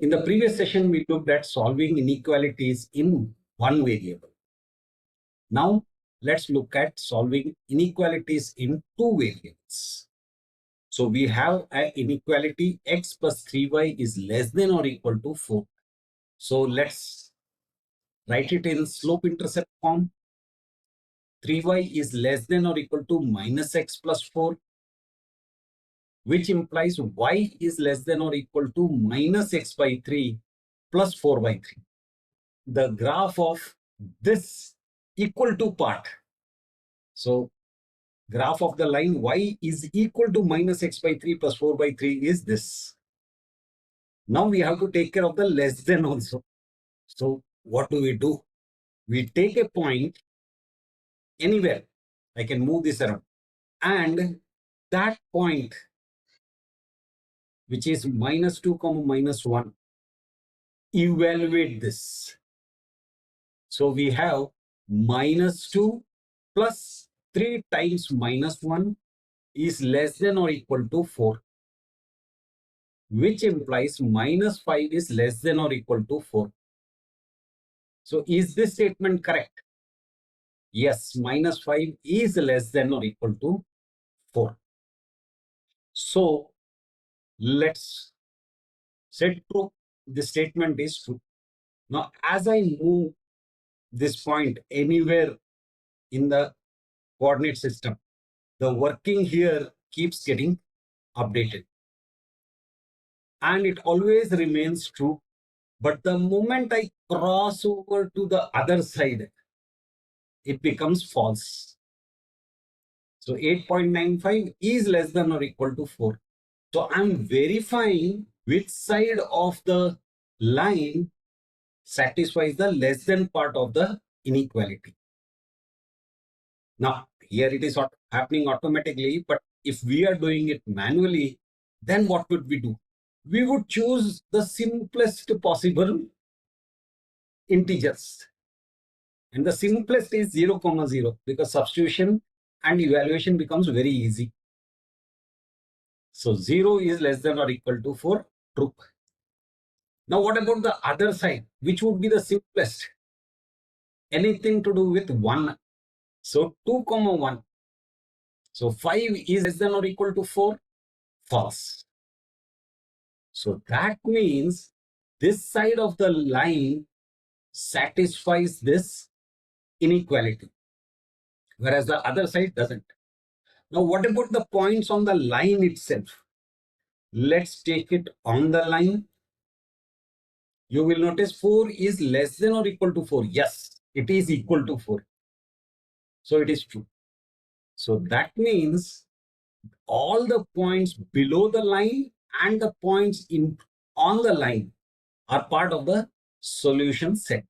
In the previous session, we looked at solving inequalities in one variable. Now, let's look at solving inequalities in two variables. So we have an inequality x plus 3y is less than or equal to 4. So let's write it in slope-intercept form. 3y is less than or equal to minus x plus 4, which implies y is less than or equal to minus x by 3 plus 4 by 3. The graph of this equal to part. So graph of the line y is equal to minus x by 3 plus 4 by 3 is this. Now we have to take care of the less than also. So what do? We take a point anywhere. I can move this around. And that point, which is minus 2, minus 1, evaluate this. So we have minus 2 plus 3 times minus 1 is less than or equal to 4, which implies minus 5 is less than or equal to 4. So is this statement correct? Yes, minus 5 is less than or equal to 4. So let's say true. This statement is true. Now, as I move this point anywhere in the coordinate system, the working here keeps getting updated. And it always remains true. But the moment I cross over to the other side, it becomes false. So 8.95 is less than or equal to 4. So I'm verifying which side of the line satisfies the less than part of the inequality. Now, here it is happening automatically, but if we are doing it manually, then what would we do? We would choose the simplest possible integers. And the simplest is 0, 0, because substitution and evaluation becomes very easy. So 0 is less than or equal to 4, true. Now what about the other side? Which would be the simplest? Anything to do with 1. So 2, 1. So 5 is less than or equal to 4, false. So that means this side of the line satisfies this inequality, whereas the other side doesn't. Now what about the points on the line itself? Let's take it on the line. You will notice 4 is less than or equal to 4. Yes, it is equal to 4. So it is true. So that means all the points below the line and the points on the line are part of the solution set.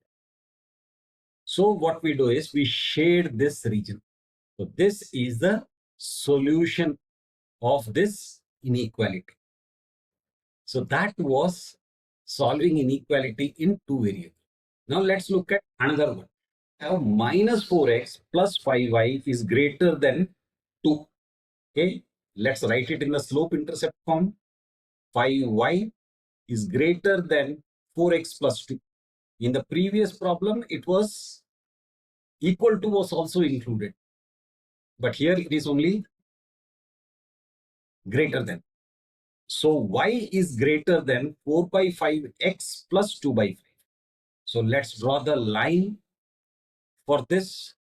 So what we do is we shade this region. So this is the solution of this inequality. So that was solving inequality in two variables. Now let's look at another one. Now minus 4x plus 5y is greater than 2. Okay, let's write it in the slope-intercept form. 5y is greater than 4x plus 2. In the previous problem, it was equal to was also included. But here it is only greater than. So y is greater than 4 by 5x plus 2 by 5. So let's draw the line for this.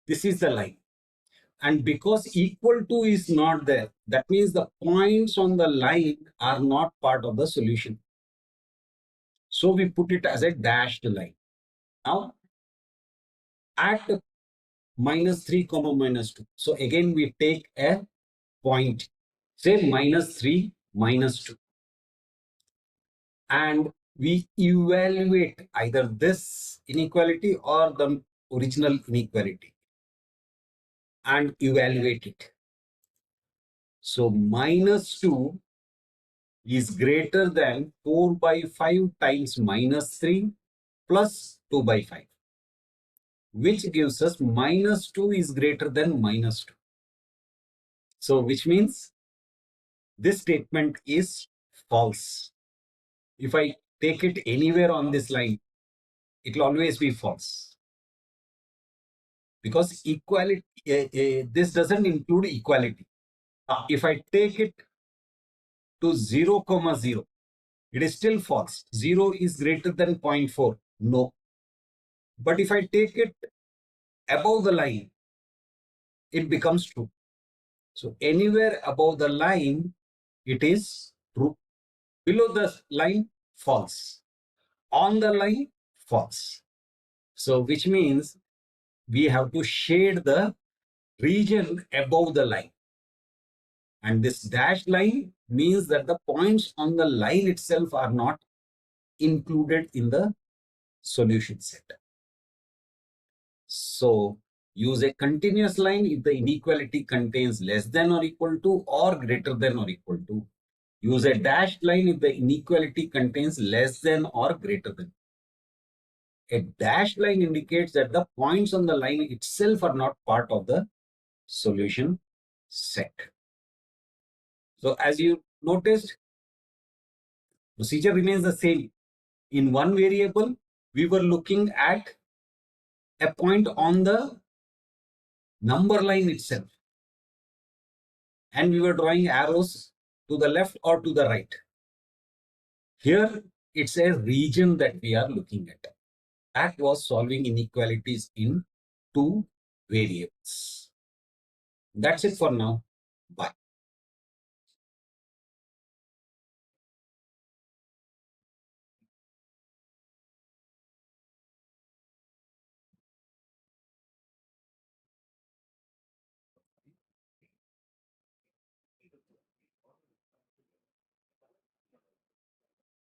This is the line. And because equal to is not there, that means the points on the line are not part of the solution. So we put it as a dashed line. Now at minus 3, minus 2. So again we take a point, say minus 3, minus 2. And we evaluate either this inequality or the original inequality and evaluate it. So minus 2 is greater than 4 by 5 times minus 3 plus 2 by 5, which gives us minus 2 is greater than minus 2. So which means this statement is false. If I take it anywhere on this line, it will always be false. Because equality, this doesn't include equality. If I take it to 0, 0, it is still false. 0 is greater than 0.4. No. But if I take it above the line, it becomes true. So anywhere above the line, it is true. Below the line, false. On the line, false. So which means we have to shade the region above the line. And this dashed line means that the points on the line itself are not included in the solution set. So use a continuous line if the inequality contains less than or equal to or greater than or equal to. Use a dashed line if the inequality contains less than or greater than. A dashed line indicates that the points on the line itself are not part of the solution set. So as you noticed, procedure remains the same. In one variable, we were looking at a point on the number line itself. And we were drawing arrows to the left or to the right. Here, it's a region that we are looking at. That was solving inequalities in two variables. That's it for now. Bye.